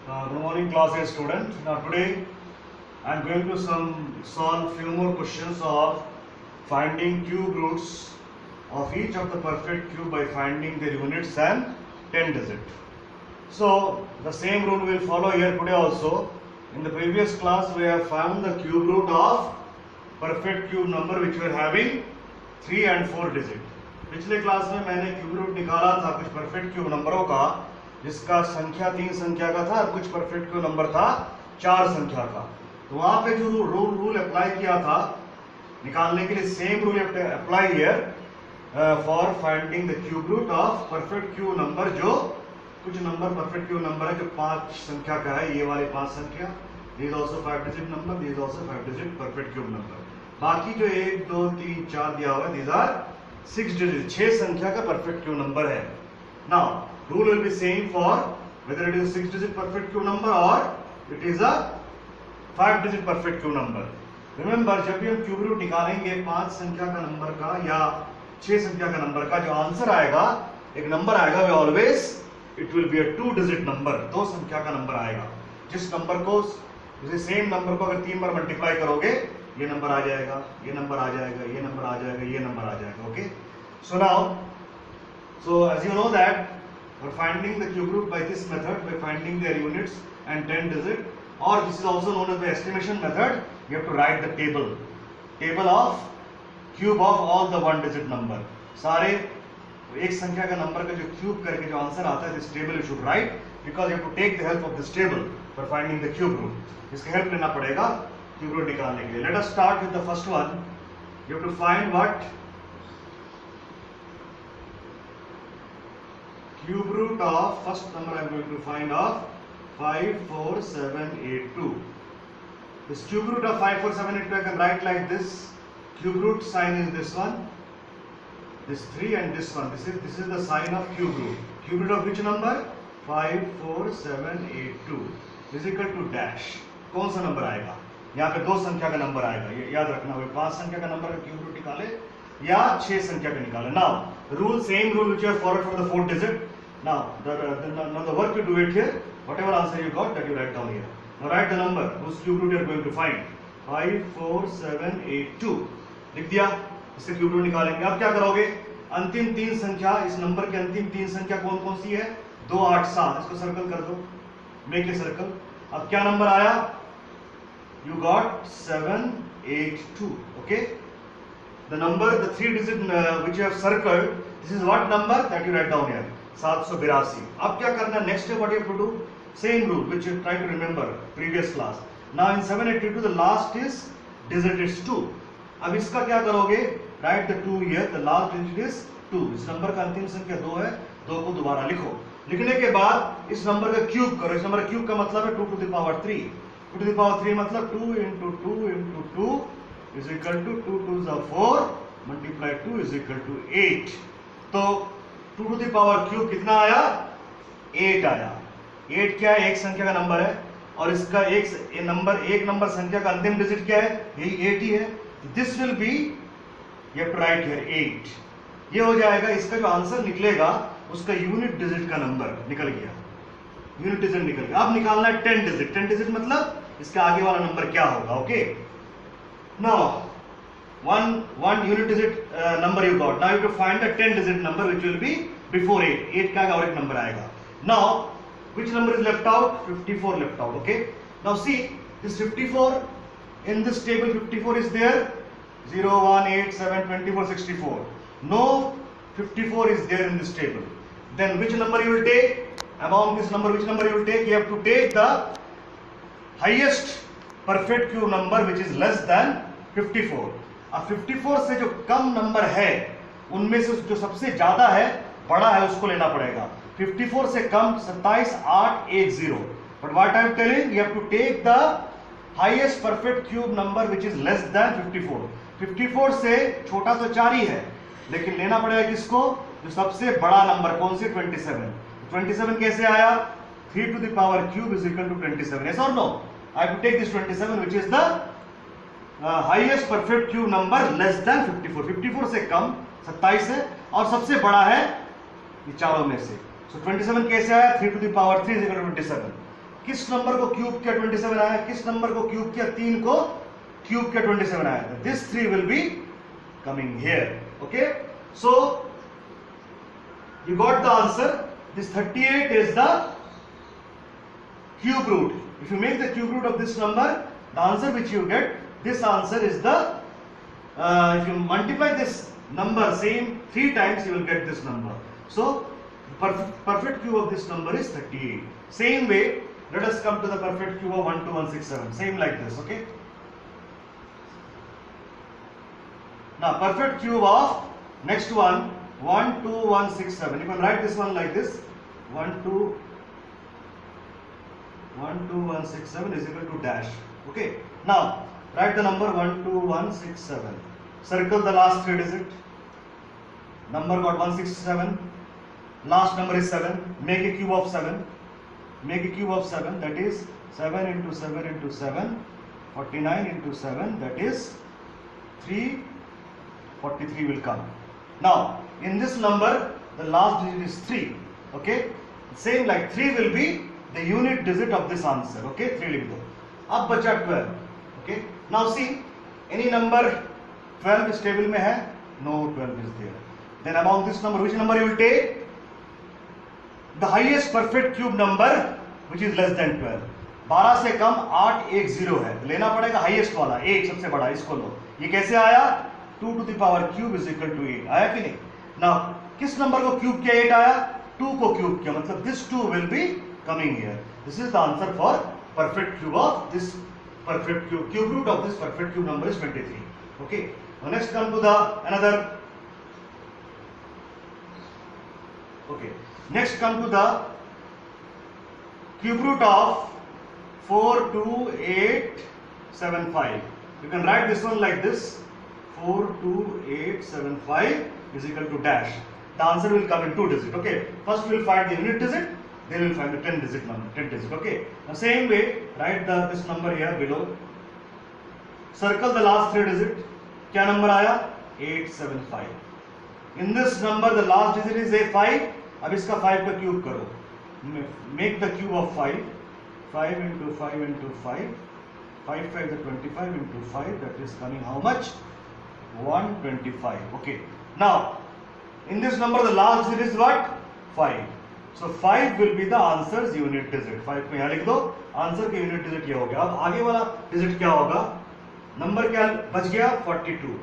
Good morning, class A student. Now today I am going to solve few more questions of finding cube roots of each of the perfect cube by finding their units and 10 digit. So the same rule will follow here today also. In the previous class we have found the cube root of perfect cube number which we are having 3 and 4 digit. पिछले class में मैंने cube root निकाला था कुछ perfect cube नंबरों का जिसका संख्या 3 संख्या का था और कुछ परफेक्ट क्यूब नंबर था 4 संख्या का। तो वहां पे जो रूल अप्लाई किया था निकालने के लिए same rule apply here for finding the cube root of perfect cube number. जो कुछ नंबर परफेक्ट क्यूब नंबर है जो 5 संख्या का है, ये वाले 5 संख्या, this also 5 digit number, this also 5 digit perfect cube number. बाकी जो 1 2 3 4 दिया हुआ है दिस आर 6 डिजिट 6 संख्या का परफेक्ट क्यूब नंबर है। Now rule will be same for whether it is 6 digit perfect cube number और it is a 5 digit perfect cube number. Remember, जब भी हम क्यूब रूट निकालेंगे 5 संख्या का नंबर का या 6 संख्या का नंबर का, जो आंसर आएगा, एक नंबर आएगा, वे always it will be a 2 digit number, 2 संख्या का नंबर आएगा। जिस नंबर को उसे सेम नंबर को अगर 3 बार मल्टीप्लाई करोगे ये नंबर आ जाएगा, ये नंबर आ जाएगा, ये नंबर आ जाएगा, ये नंबर आ जाएगा। Okay, so now as you know that for finding the cube root by this method, by finding their units and 10 digit, or this is also known as the estimation method, you have to write the table of cube of all the 1 digit number। सारे एक संख्या का number का जो cube करके जो answer आता है, this table you should write because you have to take the help of this table for finding the cube root। इसका हेल्प लेना पड़ेगा क्यूब रूट निकालने के लिए। Let us start with the first one. You have to find what cube root of first number I am going to find of 54782। This cube root of 54782 I can write like this. Cube root sign is this one, this 3 and this one, this is the sign of cube root। cube root of which number? 54782 is equal to dash। कौन सा number आएगा? यहाँ पे 2 संख्या का number आएगा, ये याद रखना। 5 संख्या का नंबर का क्यूब रूट निकाले या 6 संख्या का निकाले। Now rule same rule which you have followed for the 4th digit। now the work you do it here, whatever answer you got that you write down here। now write the number whose cube root you are going to find। 54782 लिख दिया। इससे cube root निकालेंगे। अब क्या करोगे? अंतिम 3 संख्या, इस नंबर की अंतिम 3 संख्या कौन कौन सी है? 2 8 7, इसको सर्कल कर दो, मेक ए सर्कल। अब क्या नंबर आया? You got 782। okay, the number, the 3 digit which you have circled, this is what number that you write down here? 782। अब क्या करना है? next step what you have to do? same rule which you try to remember previous class। now in 782 the last is digit is 2। अब इसका क्या करोगे? write the 2 here, the last digit is 2। इस number का अंतिम संख्या 2 है, 2 को दोबारा लिखो। लिखने के बाद इस नंबर का क्यूब करो। इस नंबर का क्यूब का मतलब है 2 to the power 3। 2 to the power 3 मतलब 2 into 2 into 2 is equal to 2 2s are 4 multiply 2 is equal to 8। तो 2 to the power क्यूब कितना आया? 8 आया। 8 क्या है? एक संख्या का नंबर है और इसका एक नंबर संख्या का अंतिम डिजिट क्या है? यही 8 ही है। This will be, you have to write here 8। ये हो जाएगा। इसका जो आंसर निकलेगा उसका यूनिट डिजिट का नंबर निकल गया, यूनिट डिजिट निकल गया। अब निकालना है 10 डिजिट। 10 डिजिट मतलब इसका आगे वाला नंबर क्या होगा? Okay, now one unit digit number you got। now you have to find the 10 digit number which will be before 8। 8 का और एक नंबर आएगा। now which number is left out? 54 left out। okay, now see this 54 in this table, 54 is there, 0 1 8 7 24 64। no 54 is there in this table। then which number you will take? among this number which number you will take? you have to take the highest perfect cube number which is less than 54। अब 54 से जो कम number है उनमें से जो सबसे ज्यादा है, बड़ा है, उसको लेना पड़ेगा। 54 से कम 27810। but what I am telling, you have to take the highest perfect cube number which is less than 54। 54 से छोटा तो 4 ही है, लेकिन लेना पड़ेगा किसको? जो सबसे बड़ा नंबर, कौन से? 27। 27 कैसे आया? 3 to the power cube is equal to 27। yes or no? I have to take this 27 which is the highest perfect cube number less than 54। 54 से कम 27 है और सबसे बड़ा है ये चारों में से। so 27 कैसे आया? 3 to the power 3 is equal to 27। किस नंबर को क्यूब किया 27 आया, किस नंबर को क्यूब किया 3 को क्यूब किया 27 आया, this 3 will be coming here. Okay, so you got the answer. This 38 is the cube root. If you make the cube root of this number, the answer which you get, this answer is the if you multiply this number same 3 times, you will get this number. So perfect cube of this number is 38. Same way, let us come to the perfect cube of 12167. Same like this. Okay, now perfect cube of next one 12167. You can write this one like this. 12167 is equal to dash. Okay, now write the number 12167. Circle the last 3 digit. Number got 167. Last number is 7. Make a cube of 7. Make a cube of 7. That is 7 into 7 into 7. 49 into 7. That is 343 will come. Now in this number the last digit is 3. Okay, same like 3 will be the unit digit of this answer. Okay, 3 लिख दो. अब बचा 12. Okay, now see, any number 12 is table में है? No, 12 is there. Then among this number, which number you will take? The highest perfect cube number which is less than 12. 12 से कम 810 है, लेना पड़ेगा हाईएस्ट वाला, 1 सबसे बड़ा, इसको लो. ये कैसे आया? 2 to the power cube is equal to 8. आया कि नहीं? Now किस नंबर को क्यूब किया 8 आया? 2 को क्यूब किया, मतलब this 2 will be coming here. This is the answer for perfect cube of this perfect cube. Cube root of this perfect cube number is 23. Okay. Now next come to the another. Okay. Next come to the cube root of 42875. You can write this one like this. 42875 is equal to dash. The answer will come in 2 digit. Okay. First we will find the unit digit. Then we will find the 10 digit number. 10 digit. Okay. Now same way, write this number here below. Circle the last 3 digit. क्या number आया? 875. In this number the last digit is a 5. अब इसका 5 का cube करो. Make the cube of 5. 5 into 5 into 5. 5 5 is 25 into 5. That is coming how much? 125. Okay. Now in this number the last digit is what? 5. So 5 will be the answer's unit digit. 5 को यहाँ लिख दो. Answer के unit digit ये हो गया. अब आगे वाला डिजिट क्या होगा? नंबर क्या बच गया? 42.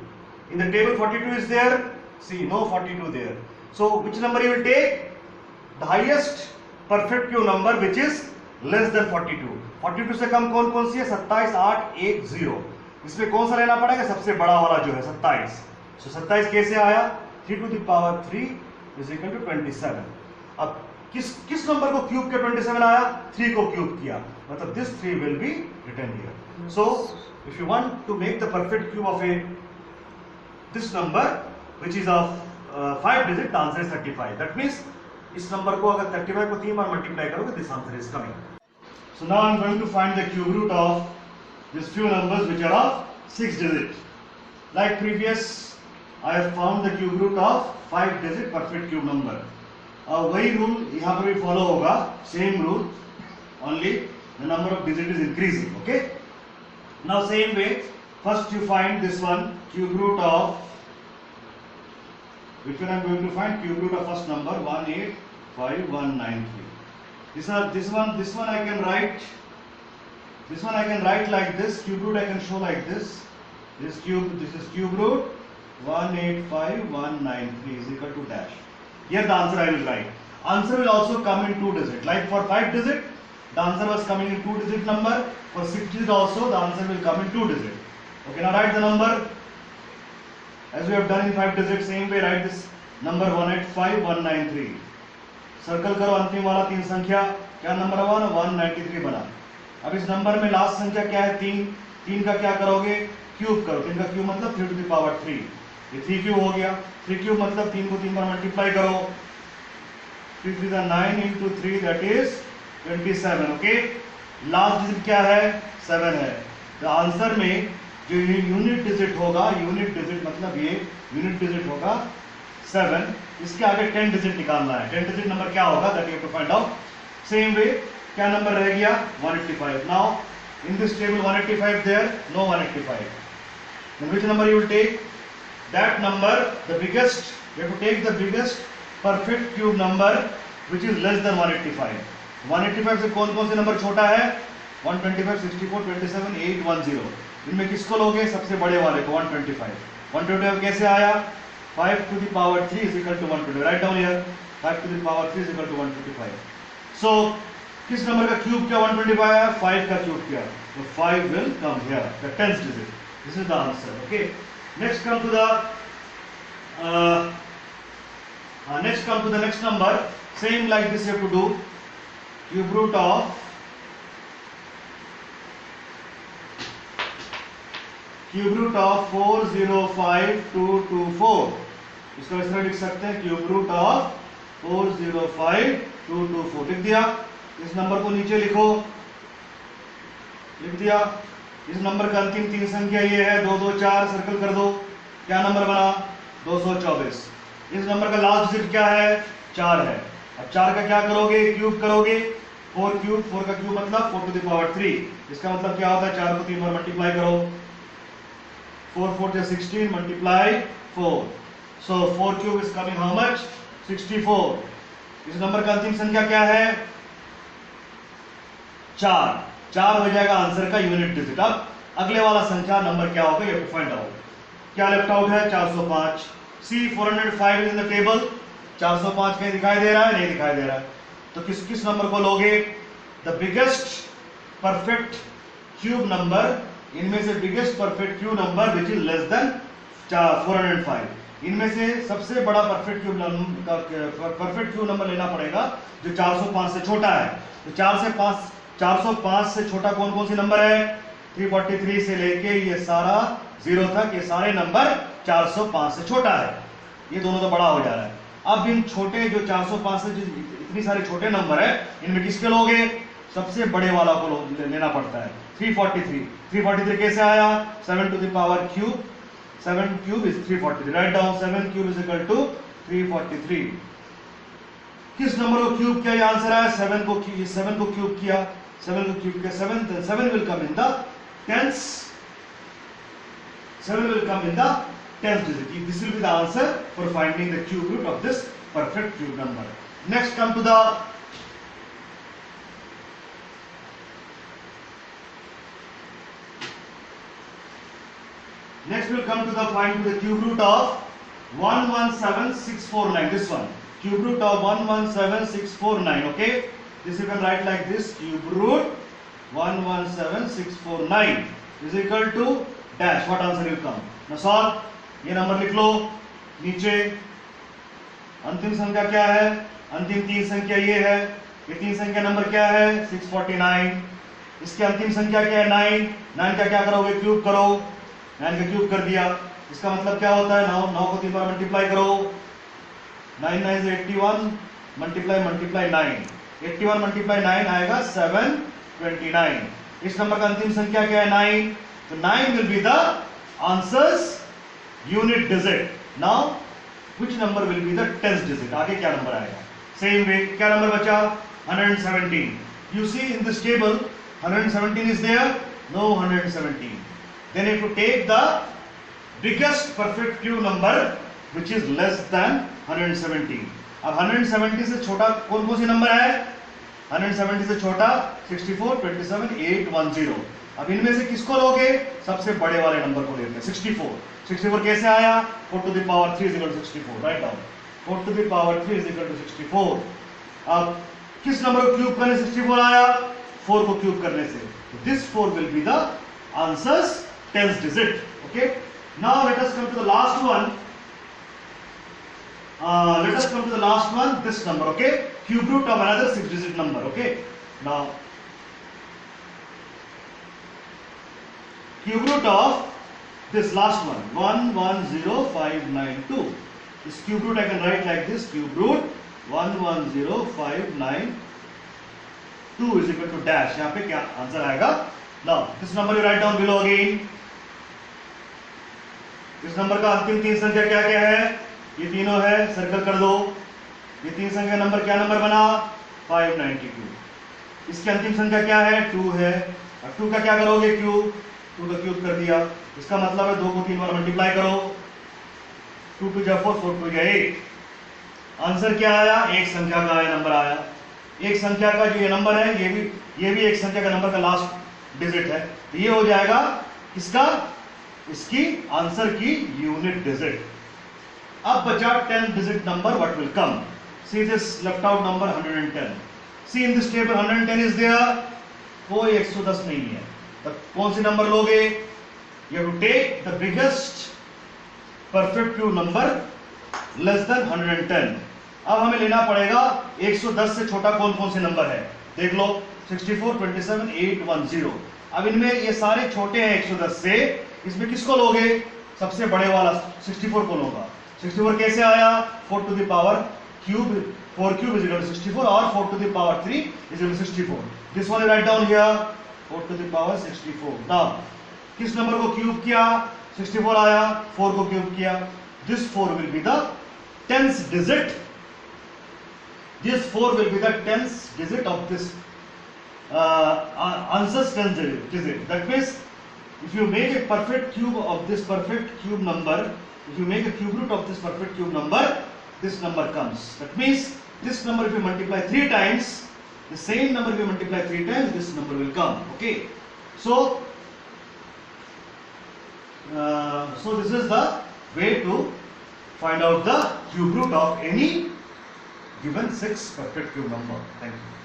In the table 42 is there. See, no 42 there. So which number you will take? The highest perfect cube number which is less than 42. 42 से कम कौन कौन सी है? 27 8 1 0. इसमें कौन सा लेना पड़ेगा? सबसे बड़ा वाला जो है 27. So 27 कैसे आया? 3 to the power 3 is equal to 27. अब किस नंबर को क्यूब किया 27 आया? 3 को क्यूब किया, मतलब this 3 will be written here. So if you want to make the perfect cube of this number which is of 5 digit, the answer is 35. That means इस number को अगर 35 को 3 बार मल्टीप्लाई करोगे, this answer is coming. So now I am going to find the cube root of these few numbers which are of 6 digit. Like previous, I have found the cube root of 5 digit perfect cube number. वही rule यहाँ पर भी follow होगा, same rule, only the number of digit is increasing. Okay. Now same way, first you find this one cube root of, which one I am going to find? Cube root of first number 185193. This one I can write. This one I can write like this. Cube root I can show like this. This is cube root 185193 is equal to dash. Here the answer I will write. Answer will also come in 2 digit. Like for 5 digit, the answer was coming in 2 digit number. For 6 digit also, the answer will come in 2 digit. Okay, now write the number as we have done in 5 digit. Same way, write this number 185193. Circle करो अंतिम वाला 3 संख्या. क्या number हुआ ना? 193 बना. अब इस नंबर में लास्ट संख्या क्या है? 3. 3 का क्या करोगे? क्यूब करो. 3 का क्यूब मतलब 3 to the power 3. ये 3 क्यूब हो गया. 3 क्यूब मतलब 3 को 3 बार मल्टीप्लाई करो. 3 3 9 into 3 that is 27. Okay. Last digit क्या है? 7 है. तो आंसर में जो यूनिट डिजिट होगा, यूनिट डिजिट मतलब ये यूनिट डिजिट होगा 7. इसके आगे 10 डिजिट निकालना है. 10 डिजिट नंबर क्या होगा? That you have to find out. Same way क्या नंबर रह गया 185. Now in this table 185 there, no 185. Then which number you will take? That number, the biggest, you have to take the biggest perfect cube number which is less than 185. 185 से कौन कौन से number छोटा है? 125, 64, 27, 8, 10. इनमें किसको लोगे? सबसे बड़े वाले को 125. 125 कैसे आया? 5 to the power 3 is equal to 125. Write down here. 5 to the power 3 is equal to 125. So किस नंबर का क्यूब किया 125 आया? 5 का क्यूब किया. So 5 will come here, the 10th digit. This is the answer. Okay. Next come to the next number. Same like this you have to do. Cube root of cube root of 405224. इसको इस तरह लिख सकते हैं, cube root of 405224. लिख दिया. इस number को नीचे लिखो. लिख दिया. इस नंबर का अंतिम तीन संख्या ये है 224. सर्कल कर दो. क्या नंबर बना? 224. इस नंबर का लास्ट डिजिट क्या है? 4 है. अब 4 का क्या करोगे? क्यूब करोगे. 4 क्यूब, 4 का क्यूब मतलब 4 to the power 3. इसका मतलब क्या होता है? 4 को 3 बार मल्टीप्लाई करो. 4 4 is 16, multiply 4. So 4 cube is coming how much? 64. इस नंबर का अंतिम संख्या क्या है? 4. 4 हो जाएगा आंसर का यूनिट डिजिट. अब अगले वाला संख्या नंबर क्या होगा? ये फाइंड आउट. क्या लेफ्ट आउट है? 405. सी 405 इज इन द टेबल. 405 कहीं दिखाई दे रहा है? नहीं दिखाई दे रहा है. तो किस किस नंबर को लोगे? The biggest perfect cube number. इनमें से biggest perfect cube number which is less than 405. इनमें से सबसे बड़ा परफेक्ट क्यूब नंबर लेना पड़ेगा जो 405 से छोटा है. तो 405 से छोटा कौन कौन सी नंबर है? 343 से लेके ये सारा 0 तक, ये सारे नंबर 405 से छोटा है. ये दोनों तो बड़ा हो जा रहा है. अब इन छोटे जो 405 से इतनी सारे छोटे नंबर है, इनमें किसके लोगे? सबसे बड़े वाला को लेना पड़ता है. 343 कैसे आया? 7 to the power cube. 7 cube is 343. Write down 7 cube is equal to 343. किस नंबर को क्यूब किया? ये आंसर आया. 7 को क्यूब किया. 7 will come in the 10th. 7 will come in the 10th digit. This will be the answer for finding the cube root of this perfect cube number. Next come to the find the cube root of 117649. This one, cube root of 117649. Okay, this you can write like this: cube root 117649 is equal to dash. What answer will come? Now solve. ये number लिख लो नीचे. अंतिम संख्या क्या है? अंतिम तीन संख्या ये है. ये तीन संख्या नंबर क्या है? 649. इसके अंतिम संख्या क्या है? 9. 9 का क्या करोगे? क्यूब करो. 9 का क्यूब कर दिया. इसका मतलब क्या होता है? 9 को 3 बार मल्टीप्लाई करो. 9 9 is 81. मल्टीप्लाई 9. 81 मल्टीप्लाई 9 आएगा 729. इस नंबर का अंतिम संख्या क्या है? 9. तो 9 will be the answers unit digit. Now which number will be the 10th digit? आगे क्या नंबर आएगा? Same way. क्या नंबर बचा? 117. You see in this table 117 is there? No 117. Then you have to take the biggest perfect cube number which is less than 117. अब 170 से छोटा कौन कौन सी नंबर है? 170 से छोटा 64, 27, 8, 10. अब इनमें से किसको लोगे? सबसे बड़े वाले नंबर को लेते हैं. 64. 64 कैसे आया? 4 to the power 3 is equal to 64. Write down. 4 to the power 3 is equal to 64. अब किस नंबर को क्यूब करने 64 आया? 4 को क्यूब करने से. This 4 will be the answers 10th digit. Okay. Now let us come to the last one. This number. Okay. Cube root of another 6-digit number. Okay. Now cube root of this last one 110592. This cube root I can write like this: cube root 110592 is equal to dash. यहाँ पे क्या answer आएगा? Now this number you write down below again. इस number का अंतिम तीन संख्या क्या क्या है? ये तीनों है. सर्कल कर दो. ये तीन संख्या नंबर क्या नंबर बना? 592. इसकी अंतिम संख्या क्या है? 2 है। अब 2 का क्या करोगे? क्यूब। 2 का क्यूब कर दिया। इसका मतलब है 2 को 3 बार मल्टीप्लाई करो। 2 2 जा 4, 4 2 जा 8। आंसर क्या आया? एक संख्या का नंबर आया। एक संख्या का जो ये नंबर है, ये भी एक संख्या का नंबर का लास्ट डिजिट है, तो ये हो जाएगा इसका, इसकी आंसर की यूनिट डिजिट। अब बचा 10 digit number, what will come? See this left out number 110। See in this table 110 is there, कोई 110 नहीं है। तो कौन से नंबर लोगे? You have to take the biggest perfect cube number less than 110। अब हमें लेना पड़ेगा 110 से छोटा कौन कौन से नंबर है, देख लो। 64, 27, 8, 1, 0। अब इनमें ये सारे छोटे हैं 110 से, इसमें किसको लोगे? सबसे बड़े वाला 64 को लोगा। 64 कैसे आया? 4 to the power cube, 4 cube is equal to 64 और 4 to the power 3 is equal to 64। This one right down here, 4 to the power 64। Now किस नंबर को क्यूब किया? 64 आया, 4 को क्यूब किया। This 4 will be the 10th digit. This 4 will be the 10th digit of this answer's 10th digit. That means if you make a perfect cube of this perfect cube number, if you make a cube root of this perfect cube number, this number comes. That means this number if you multiply 3 times, the same number if you multiply 3 times, this number will come. Okay. So this is the way to find out the cube root of any given 6 perfect cube number. Thank you.